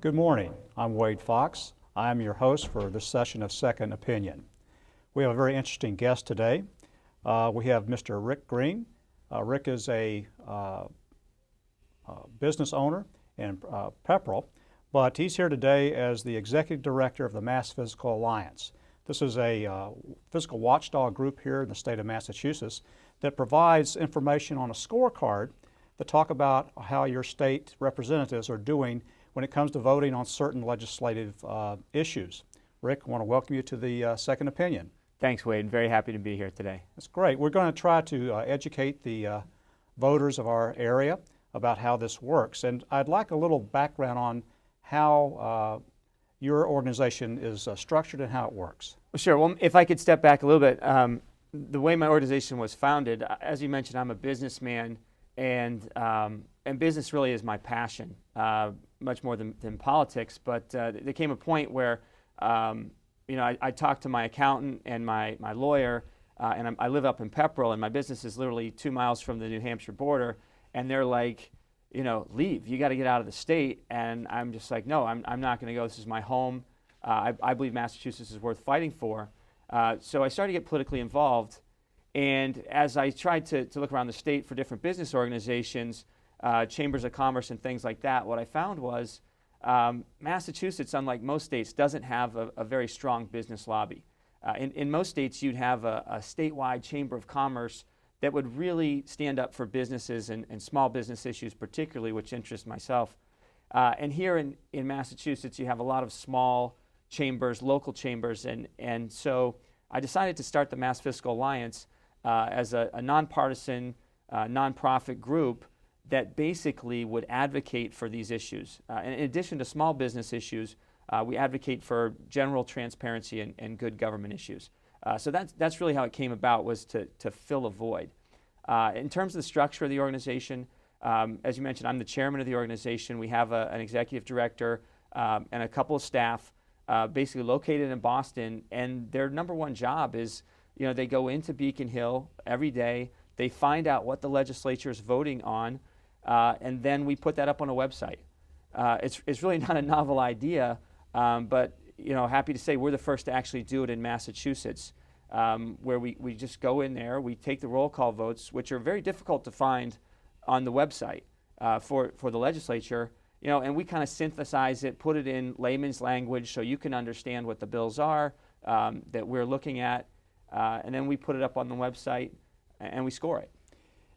Good morning. I'm Wade Fox. I am your host for this session of Second Opinion. We have a very interesting guest today. We have Mr. Rick Green. Rick is a business owner in Pepperell, but he's here today as the Executive Director of the Mass Fiscal Alliance. This is a fiscal watchdog group here in the state of Massachusetts that provides information on a scorecard that talk about how your state representatives are doing when it comes to voting on certain legislative issues. Rick, I want to welcome you to the Second Opinion. Thanks, Wade. Very happy to be here today. That's great. We're going to try to educate the voters of our area about how this works. And I'd like a little background on how your organization is structured and how it works. Sure. Well, if I could step back a little bit, the way my organization was founded, as you mentioned, I'm a businessman, and business really is my passion, much more than politics. But there came a point where, I talked to my accountant and my lawyer, and I live up in Pepperell, and my business is literally 2 miles from the New Hampshire border, and they're like, leave. You got to get out of the state. And I'm just like, no, I'm not going to go. This is my home. I believe Massachusetts is worth fighting for. So I started to get politically involved. And as I tried to look around the state for different business organizations, chambers of commerce and things like that, what I found was Massachusetts, unlike most states, doesn't have a very strong business lobby. In most states, you'd have a statewide chamber of commerce that would really stand up for businesses and small business issues particularly, which interest myself. And here in Massachusetts, you have a lot of small chambers, local chambers, and so I decided to start the Mass Fiscal Alliance as a nonpartisan, nonprofit group that basically would advocate for these issues. And in addition to small business issues, we advocate for general transparency and good government issues. So that's really how it came about, was to fill a void. In terms of the structure of the organization, as you mentioned, I'm the chairman of the organization. We have an executive director and a couple of staff basically located in Boston, and their number one job is, they go into Beacon Hill every day, they find out what the legislature is voting on, and then we put that up on a website. It's really not a novel idea, but happy to say we're the first to actually do it in Massachusetts, where we just go in there, we take the roll call votes, which are very difficult to find on the website for the legislature, and we kind of synthesize it, put it in layman's language so you can understand what the bills are that we're looking at, and then we put it up on the website and we score it.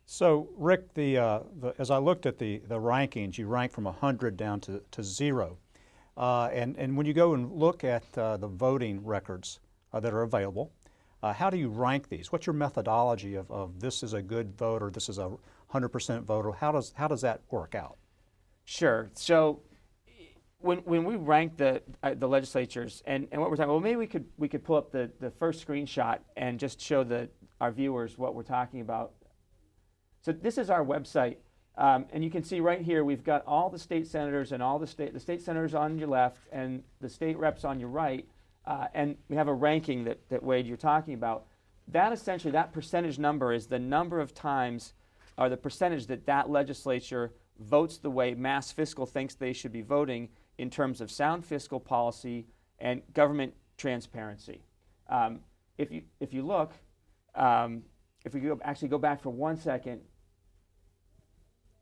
So, Rick, as I looked at the rankings, you rank from 100 down to 0. And when you go and look at the voting records that are available, how do you rank these? What's your methodology of this is a good vote or this is a 100% vote? Or how does that work out? Sure. So when we rank the legislatures and what we're talking, well, maybe we could pull up the first screenshot and just show our viewers what we're talking about. So this is our website, and you can see right here we've got all the state senators and all the state senators on your left and the state reps on your right, and we have a ranking that Wade, you're talking about. That essentially, that percentage number is the number of times, or the percentage that legislature votes the way Mass Fiscal thinks they should be voting in terms of sound fiscal policy and government transparency. If you look, if we actually go back for 1 second,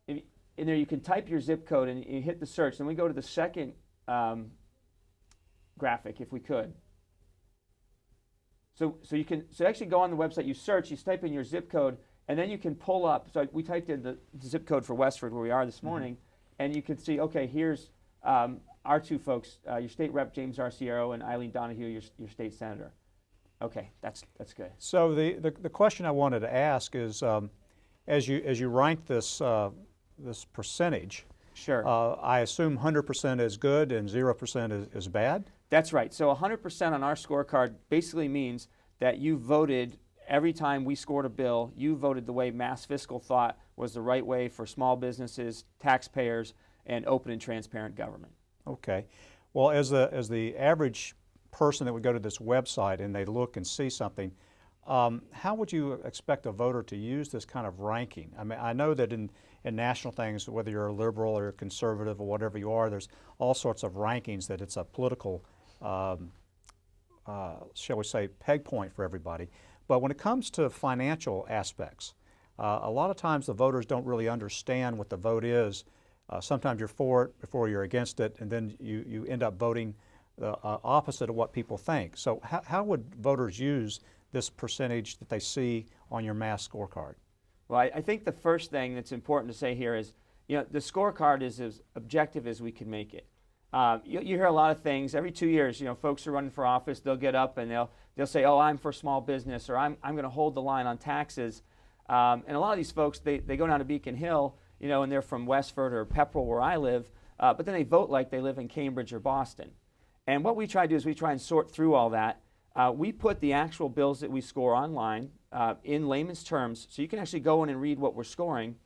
in there you can type your zip code and you hit the search. Then we go to the second graphic, if we could. So you can actually go on the website, you search, you type in your zip code, and then you can pull up. So we typed in the zip code for Westford, where we are this morning, and you can see, okay, here's our two folks, your state rep James Arciero and Eileen Donahue, your state senator. Okay, that's good. So the question I wanted to ask is, as you rank this percentage, sure. I assume 100% is good and 0% is bad? That's right. So 100% on our scorecard basically means that you voted every time we scored a bill, you voted the way Mass Fiscal thought was the right way for small businesses, taxpayers, and open and transparent government. Okay. Well, as the average person that would go to this website and they look and see something, how would you expect a voter to use this kind of ranking? I mean, I know that in national things, whether you're a liberal or a conservative or whatever you are, there's all sorts of rankings that it's a political, shall we say, peg point for everybody. But when it comes to financial aspects, a lot of times the voters don't really understand what the vote is. Sometimes you're for it before you're against it, and then you end up voting the opposite of what people think. So how would voters use this percentage that they see on your Mass scorecard? Well, I think the first thing that's important to say here is, the scorecard is as objective as we can make it. You hear a lot of things every 2 years. Folks are running for office. They'll get up and they'll say, "Oh, I'm for small business," or "I'm going to hold the line on taxes." And a lot of these folks, they go down to Beacon Hill, and they're from Westford or Pepperell, where I live, but then they vote like they live in Cambridge or Boston. And what we try to do is we try and sort through all that. We put the actual bills that we score online in layman's terms, so you can actually go in and read what we're scoring,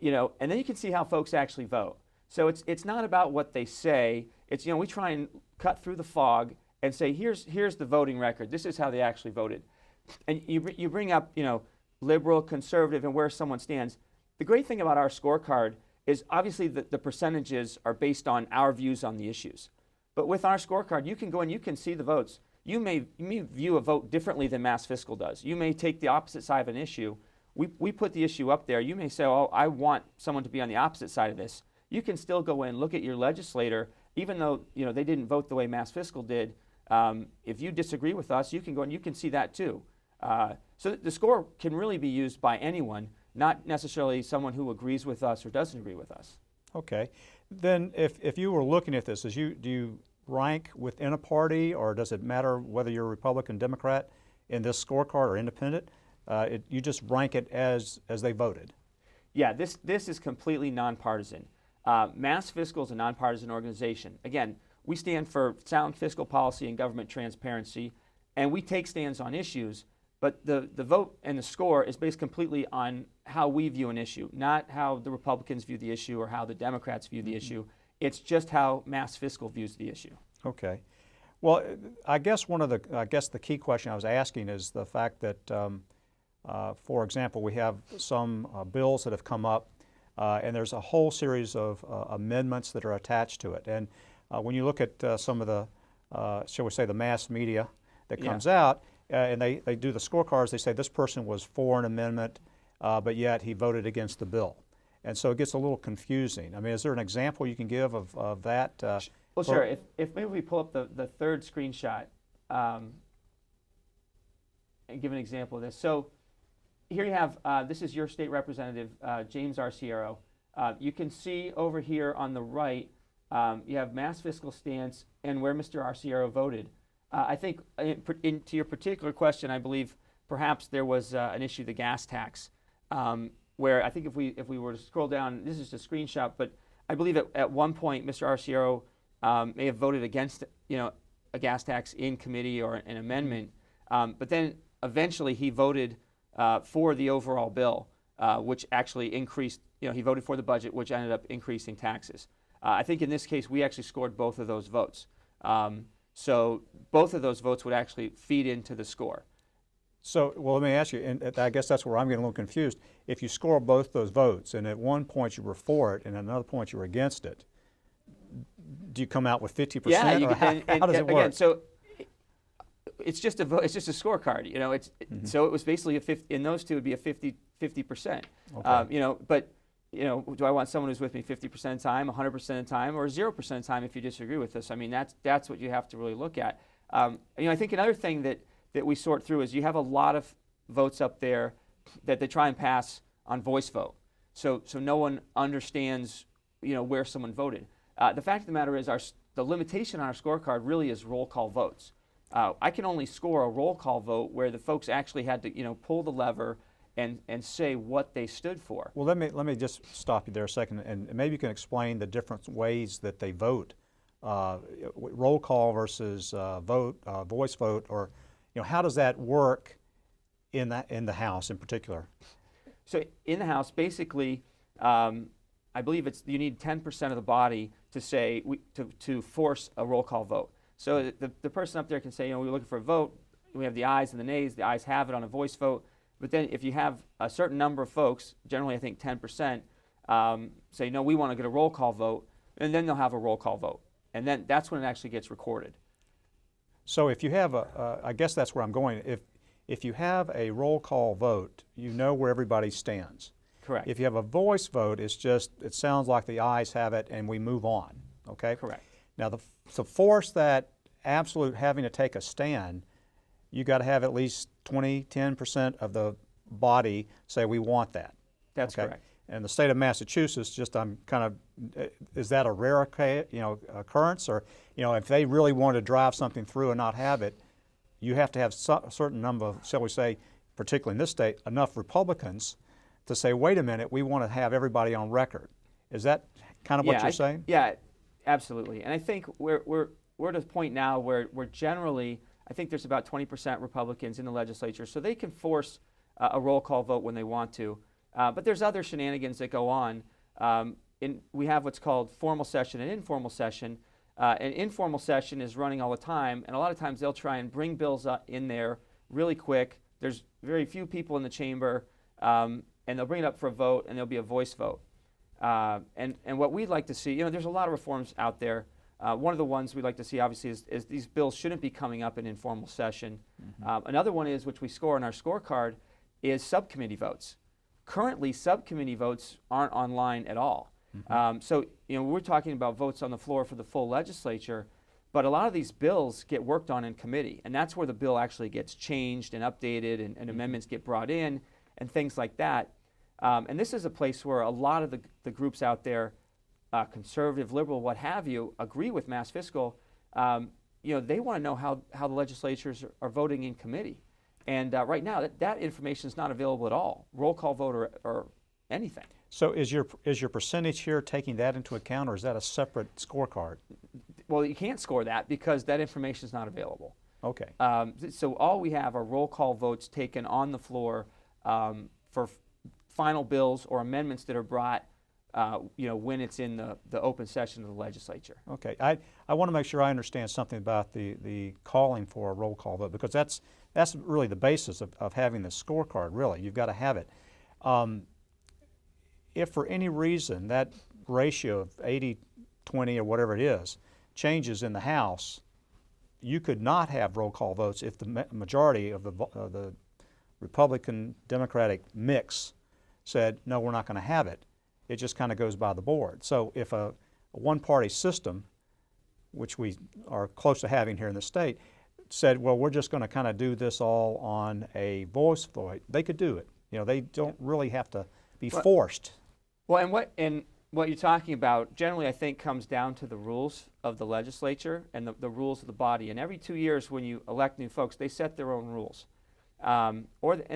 and then you can see how folks actually vote. So it's not about what they say. It's we try and cut through the fog and say, here's the voting record. This is how they actually voted. And you bring up liberal, conservative, and where someone stands. The great thing about our scorecard is obviously the percentages are based on our views on the issues. But with our scorecard, you can go and you can see the votes. You may view a vote differently than Mass Fiscal does. You may take the opposite side of an issue. We put the issue up there. You may say, "Oh, I want someone to be on the opposite side of this." You can still go in, look at your legislator, even though they didn't vote the way Mass Fiscal did. If you disagree with us, you can go and you can see that too. So the score can really be used by anyone, not necessarily someone who agrees with us or doesn't agree with us. Okay. Then if you were looking at this, do you rank within a party, or does it matter whether you're Republican, Democrat in this scorecard or independent? You just rank it as they voted. Yeah, this is completely nonpartisan. Mass Fiscal is a nonpartisan organization. Again, we stand for sound fiscal policy and government transparency, and we take stands on issues, but the vote and the score is based completely on how we view an issue, not how the Republicans view the issue or how the Democrats view the issue. It's just how Mass Fiscal views the issue. Okay. Well, I guess the key question I was asking is the fact that, for example, we have some bills that have come up, and there's a whole series of amendments that are attached to it. And when you look at some of the, shall we say, the mass media that comes out, and they do the scorecards, they say this person was for an amendment, but yet he voted against the bill. And so it gets a little confusing. I mean, is there an example you can give of that? Well, sure. If maybe we pull up the third screenshot and give an example of this. So here you have, this is your state representative, James Arciero. You can see over here on the right, you have Mass Fiscal stance and where Mr. Arciero voted. I think to your particular question, I believe perhaps there was an issue, the gas tax, where I think if we were to scroll down, this is a screenshot, but I believe at one point Mr. Arciero may have voted against a gas tax in committee or an amendment, but then eventually he voted for the overall bill, which actually increased. He voted for the budget, which ended up increasing taxes. I think in this case we actually scored both of those votes. So both of those votes would actually feed into the score. So, well, let me ask you, and I guess that's where I'm getting a little confused. If you score both those votes, and at one point you were for it, and at another point you were against it, do you come out with 50%? Yeah, or how does it work? Again, so it's just a vote. It's just a scorecard. So it was basically in those two, it would be a 50%. Okay. But do I want someone who's with me 50% of the time, 100% of the time, or 0% of the time if you disagree with us? I mean, that's what you have to really look at. I think another thing that we sort through is you have a lot of votes up there that they try and pass on voice vote. So no one understands, where someone voted. The fact of the matter is the limitation on our scorecard really is roll call votes. I can only score a roll call vote where the folks actually had to, pull the lever and say what they stood for. Well, let me just stop you there a second, and maybe you can explain the different ways that they vote, roll call versus voice vote, or how does that work in the House in particular? So in the House, basically, I believe you need 10% of the body to say to force a roll call vote. So the person up there can say, we're looking for a vote. we have the ayes and the nays. The ayes have it on a voice vote. But then if you have a certain number of folks, generally I think 10%, say, no, we want to get a roll call vote, and then they'll have a roll call vote. And then that's when it actually gets recorded. So if you have I guess that's where I'm going. If you have a roll call vote, you know where everybody stands. Correct. If you have a voice vote, it sounds like the ayes have it and we move on, okay? Correct. Now to force that absolute having to take a stand, you got to have at least 10% of the body say we want that. That's okay? correct. And the state of Massachusetts, is that a rare occurrence? Or, if they really want to drive something through and not have it, you have to have a certain number of, shall we say, particularly in this state, enough Republicans to say, wait a minute, we want to have everybody on record. Is that kind of what you're saying? Yeah, absolutely. And I think we're at a point now where we're generally, I think there's about 20% Republicans in the legislature, so they can force a roll call vote when they want to. But there's other shenanigans that go on. We have what's called formal session and informal session. An informal session is running all the time, and a lot of times they'll try and bring bills in there really quick. There's very few people in the chamber, and they'll bring it up for a vote, and there'll be a voice vote. And what we'd like to see, there's a lot of reforms out there. One of the ones we'd like to see, obviously, is these bills shouldn't be coming up in informal session. Mm-hmm. Another one is, which we score on our scorecard, is subcommittee votes. Currently, subcommittee votes aren't online at all. Mm-hmm. So, we're talking about votes on the floor for the full legislature, but a lot of these bills get worked on in committee, and that's where the bill actually gets changed and updated, and mm-hmm. amendments get brought in, and things like that. And this is a place where a lot of the groups out there, conservative, liberal, what have you, agree with Mass Fiscal. They want to know how the legislatures are voting in committee. And right now, that information is not available at all, roll call vote or anything. So is your percentage here taking that into account, or is that a separate scorecard? Well, you can't score that because that information is not available. Okay. So all we have are roll call votes taken on the floor for final bills or amendments that are brought when it's in the open session of the legislature. Okay. I want to make sure I understand something about the calling for a roll call vote, because that's really the basis of having the scorecard, really. You've got to have it. If for any reason that ratio of 80-20 or whatever it is changes in the House, you could not have roll call votes if the majority of the Republican Democratic mix said, no, we're not going to have it. It just kind of goes by the board. So if a one-party system, which we are close to having here in the state, said, well, we're just going to kind of do this all on a voice vote, they could do it. They don't really have to be forced. Well, and what you're talking about generally, I think, comes down to the rules of the legislature and the rules of the body. And every 2 years when you elect new folks, they set their own rules. And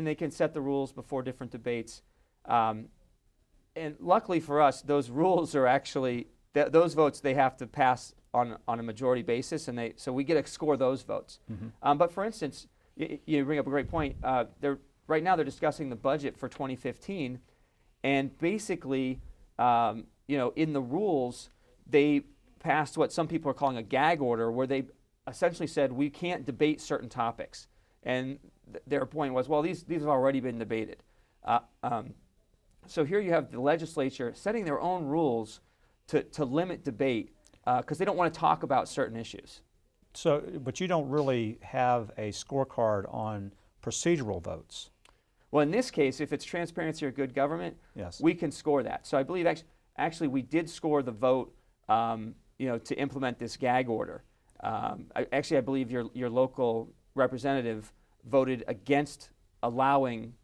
they can set the rules before different debates. And luckily for us, those rules are actually, those votes they have to pass on a majority basis, and so we get to score those votes. Mm-hmm. But for instance, you bring up a great point. Right now they're discussing the budget for 2015, and basically, in the rules, they passed what some people are calling a gag order, where they essentially said we can't debate certain topics. And their point was, well, these have already been debated. So here you have the legislature setting their own rules to limit debate because they don't want to talk about certain issues. So, but you don't really have a scorecard on procedural votes. Well, in this case, if it's transparency or good government, yes, we can score that. So I believe actually we did score the vote, to implement this gag order. I believe your local representative voted against allowing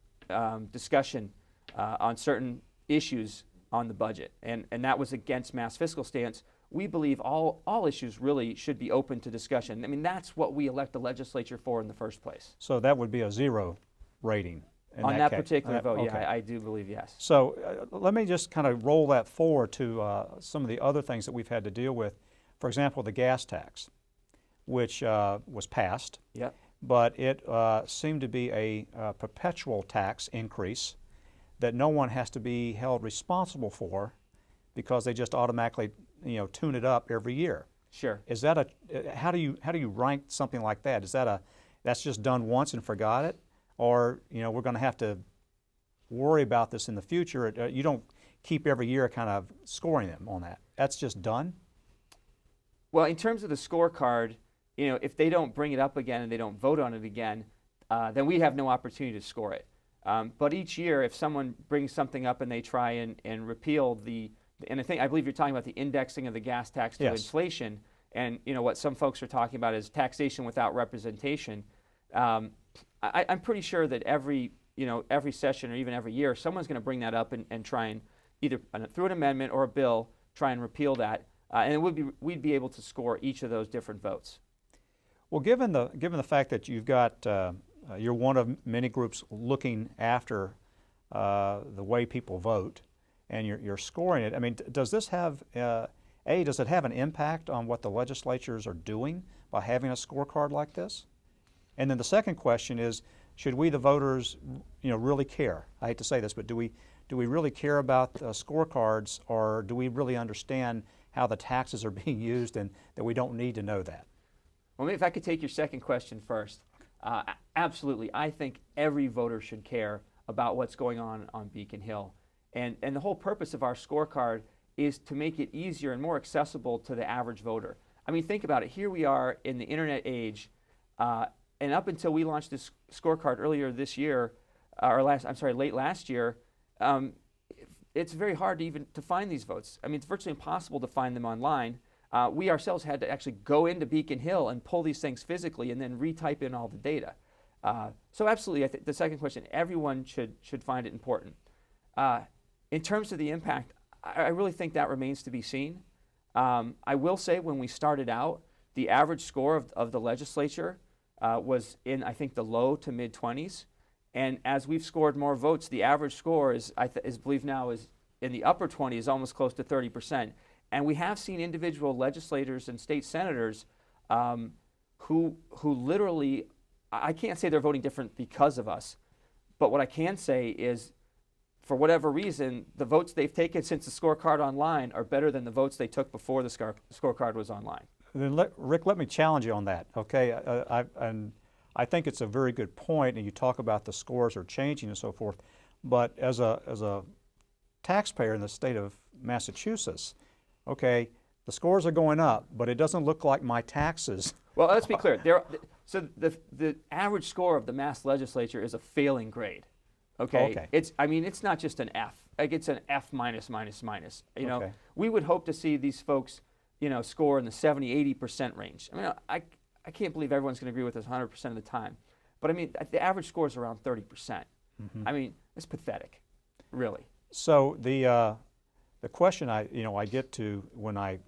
discussion on certain issues on the budget, and that was against Mass Fiscal stance. We believe all issues really should be open to discussion. I mean, that's what we elect the legislature for in the first place. So that would be a 0 rating. On that particular vote, okay. Yeah, I do believe yes. So let me just kind of roll that forward to some of the other things that we've had to deal with. For example, the gas tax, which was passed, yep. But it seemed to be a perpetual tax increase that no one has to be held responsible for because they just automatically tune it up every year. Sure. Is that how do you rank something like that? Is that that's just done once and forgot it, or we're going to have to worry about this in the future. You don't keep every year kind of scoring them on that. That's just done. Well, in terms of the scorecard, if they don't bring it up again and they don't vote on it again, then we have no opportunity to score it. But each year, if someone brings something up and they try and repeal and I believe you're talking about the indexing of the gas tax to Yes. inflation, and what some folks are talking about is taxation without representation. I'm pretty sure that every session or even every year, someone's going to bring that up and try and either through an amendment or a bill try and repeal that, and we'd be able to score each of those different votes. Well, given the fact that you've got you're one of many groups looking after the way people vote, and you're scoring it. I mean, does this have does it have an impact on what the legislatures are doing by having a scorecard like this? And then the second question is, should we, the voters, really care? I hate to say this, but do we really care about scorecards, or do we really understand how the taxes are being used and that we don't need to know that? Well, maybe if I could take your second question first. Absolutely. I think every voter should care about what's going on Beacon Hill. And the whole purpose of our scorecard is to make it easier and more accessible to the average voter. I mean, think about it. Here we are in the internet age, and up until we launched this scorecard earlier this year, late last year, it's very hard to find these votes. I mean, it's virtually impossible to find them online. We ourselves had to actually go into Beacon Hill and pull these things physically and then retype in all the data. So absolutely, I think the second question, everyone should find it important. In terms of the impact, I really think that remains to be seen. I will say when we started out, the average score of the legislature was in, I think, the low to mid 20s. And as we've scored more votes, the average score is believed now is in the upper 20s, almost close to 30%. And we have seen individual legislators and state senators who literally, I can't say they're voting different because of us, but what I can say is, for whatever reason, the votes they've taken since the scorecard online are better than the votes they took before the scorecard was online. Then Rick, let me challenge you on that, okay? I think it's a very good point, and you talk about the scores are changing and so forth, but as a taxpayer in the state of Massachusetts, okay, the scores are going up, but it doesn't look like my taxes. Well, let's be clear. So the average score of the Mass legislature is a failing grade. Okay. It's not just an F. Like, it's an F minus minus minus. Okay. We would hope to see these folks, score in the 70-80% range. I mean, I can't believe everyone's going to agree with us 100% of the time, but I mean, the average score is around 30%. Mm-hmm. I mean, it's pathetic, really. So the question I get to when I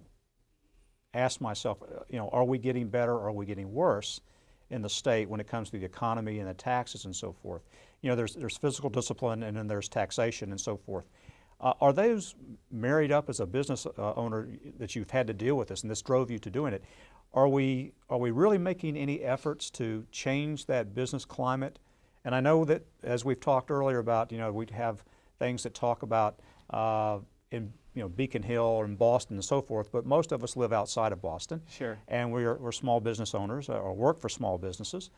ask myself, are we getting better or are we getting worse in the state when it comes to the economy and the taxes and so forth? There's fiscal discipline, and then there's taxation and so forth. Are those married up as a business owner that you've had to deal with this, and this drove you to doing it? Are we really making any efforts to change that business climate? And I know that, as we've talked earlier about, we'd have things that talk about in Beacon Hill or in Boston and so forth, but most of us live outside of Boston. Sure. And we're small business owners or work for small businesses.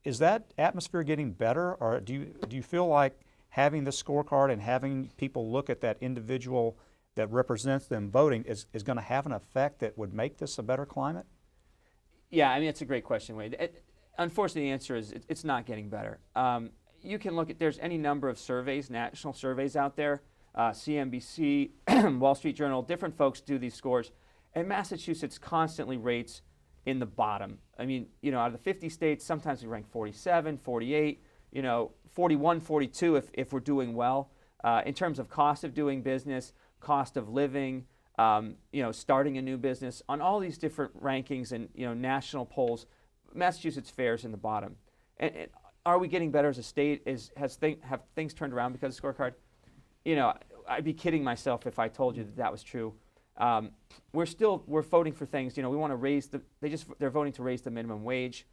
Is that atmosphere getting better, or do you feel like having this scorecard and having people look at that individual that represents them voting is going to have an effect that would make this a better climate? Yeah, I mean, it's a great question, Wade. Unfortunately, the answer is it's not getting better. You can look at, there's any number of surveys, national surveys out there, CNBC, Wall Street Journal, different folks do these scores, and Massachusetts constantly rates in the bottom. I mean, out of the 50 states, sometimes we rank 47, 48, 41, 42 if we're doing well. In terms of cost of doing business, cost of living, starting a new business, on all these different rankings and national polls, Massachusetts fares in the bottom. And are we getting better as a state? Have things turned around because of the scorecard? I'd be kidding myself if I told you that was true. We're voting for things. We want to raise they're voting to raise the minimum wage.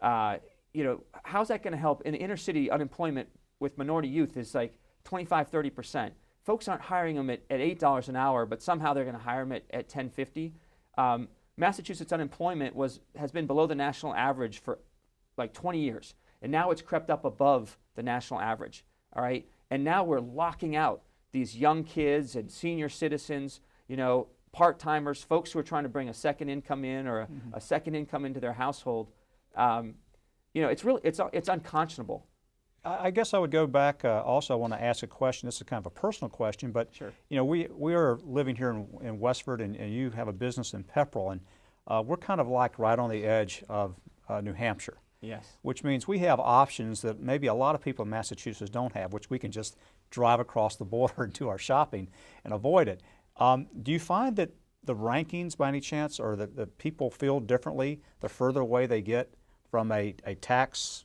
How's that going to help? In the inner city, unemployment with minority youth is like 25-30%. Folks aren't hiring them at $8 an hour, but somehow they're going to hire them at $10.50. Massachusetts unemployment has been below the national average for like 20 years. And now it's crept up above the national average, all right? And now we're locking out these young kids and senior citizens, you know, part-timers, folks who are trying to bring a second income in or a second income into their household. You know, it's unconscionable. I guess I would go back. Also, I want to ask a question. This is kind of a personal question, but Sure. you know, we are living here in Westford, and you have a business in Pepperell, and we're kind of like right on the edge of New Hampshire. Yes. Which means we have options that maybe a lot of people in Massachusetts don't have, which we can just drive across the border and do our shopping and avoid it. Do you find that the rankings, by any chance, or that people feel differently the further away they get from a tax?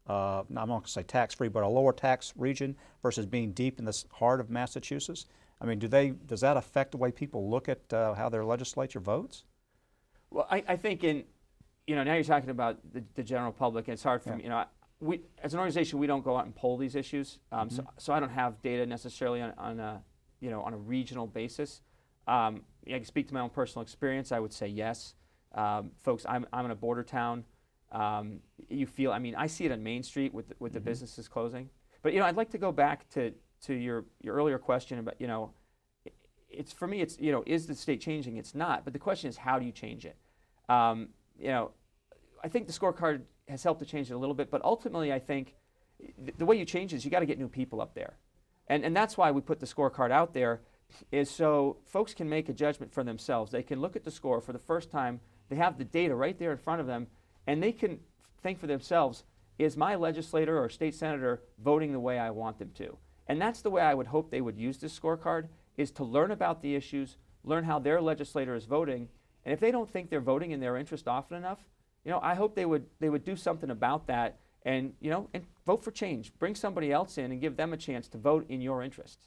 I'm not going to say tax-free, but a lower tax region versus being deep in the heart of Massachusetts? I mean, does that affect the way people look at how their legislature votes? Well, I think you know, now you're talking about the general public, and it's hard for me, you know, we, as an organization, we don't go out and poll these issues, so I don't have data necessarily on a, you know, on a regional basis. I can speak to my own personal experience. I would say yes. Folks, I'm in a border town. You feel, I mean, I see it on Main Street with the businesses closing. But, you know, I'd like to go back to your earlier question about, you know, it's, for me, it's, you know, is the state changing? It's not. But the question is, how do you change it? You know, I think the scorecard has helped to change it a little bit, but ultimately I think the way you change it is you got to get new people up there. And that's why we put the scorecard out there, is so folks can make a judgment for themselves. They can look at the score for the first time. They have the data right there in front of them, and they can think for themselves, is my legislator or state senator voting the way I want them to? And that's the way I would hope they would use this scorecard, is to learn about the issues, learn how their legislator is voting, and if they don't think they're voting in their interest often enough, you know, I hope they would do something about that, and, you know, and vote for change. Bring somebody else in and give them a chance to vote in your interests.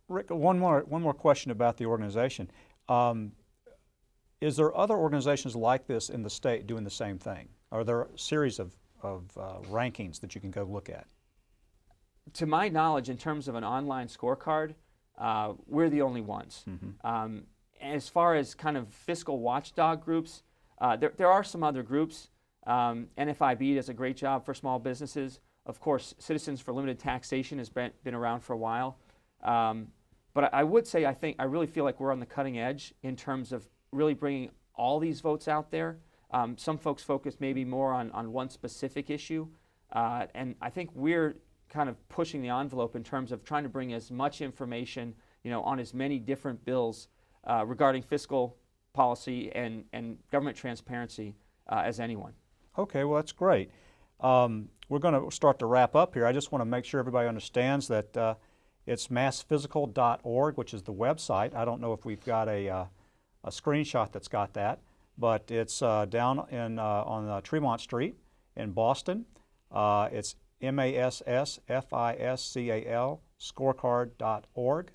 Rick, one more question about the organization. Is there other organizations like this in the state doing the same thing? Are there a series of rankings that you can go look at? To my knowledge, in terms of an online scorecard, we're the only ones. As far as kind of fiscal watchdog groups, there are some other groups. NFIB does a great job for small businesses. Of course, Citizens for Limited Taxation has been around for a while. But I would say I really feel like we're on the cutting edge in terms of really bringing all these votes out there. Some folks focus maybe more on one specific issue. And I think we're kind of pushing the envelope in terms of trying to bring as much information, you know, on as many different bills regarding fiscal policy and government transparency as anyone. Okay, well, that's great. We're going to start to wrap up here. I just want to make sure everybody understands that it's massfiscal.org, which is the website. I don't know if we've got a screenshot that's got that, but it's down on Tremont Street in Boston. It's MASSFISCAL, scorecard.org.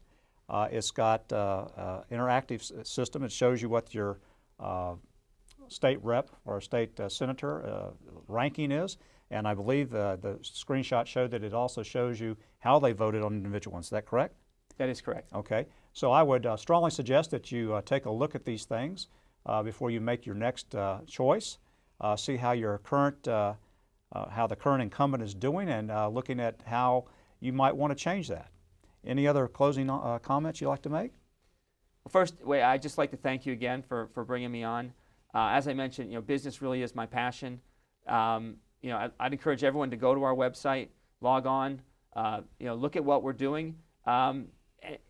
It's got interactive system. It shows you what your state rep or state senator ranking is, and I believe the screenshot showed that it also shows you how they voted on individual ones. Is that correct? That is correct. Okay, so I would strongly suggest that you take a look at these things before you make your next choice. See how your current, how the current incumbent is doing, and looking at how you might want to change that. Any other closing comments you'd like to make? First, I'd just like to thank you again for bringing me on. As I mentioned, you know, business really is my passion. You know, I'd encourage everyone to go to our website, log on, you know, look at what we're doing. And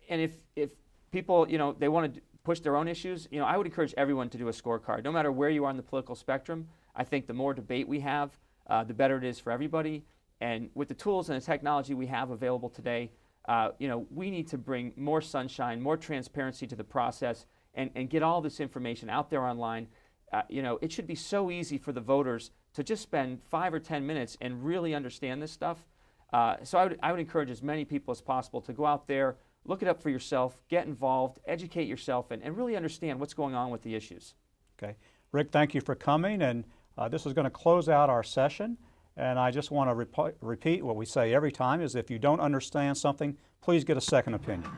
if people, you know, they want to push their own issues, you know, I would encourage everyone to do a scorecard. No matter where you are on the political spectrum, I think the more debate we have, the better it is for everybody. And with the tools and the technology we have available today, you know, we need to bring more sunshine, more transparency to the process, and get all this information out there online. You know, it should be so easy for the voters to just spend 5 or 10 minutes and really understand this stuff. So I would encourage as many people as possible to go out there, look it up for yourself, get involved, educate yourself, and really understand what's going on with the issues. Okay. Rick, thank you for coming, and this is going to close out our session. And I just want to repeat what we say every time, is if you don't understand something, please get a second opinion.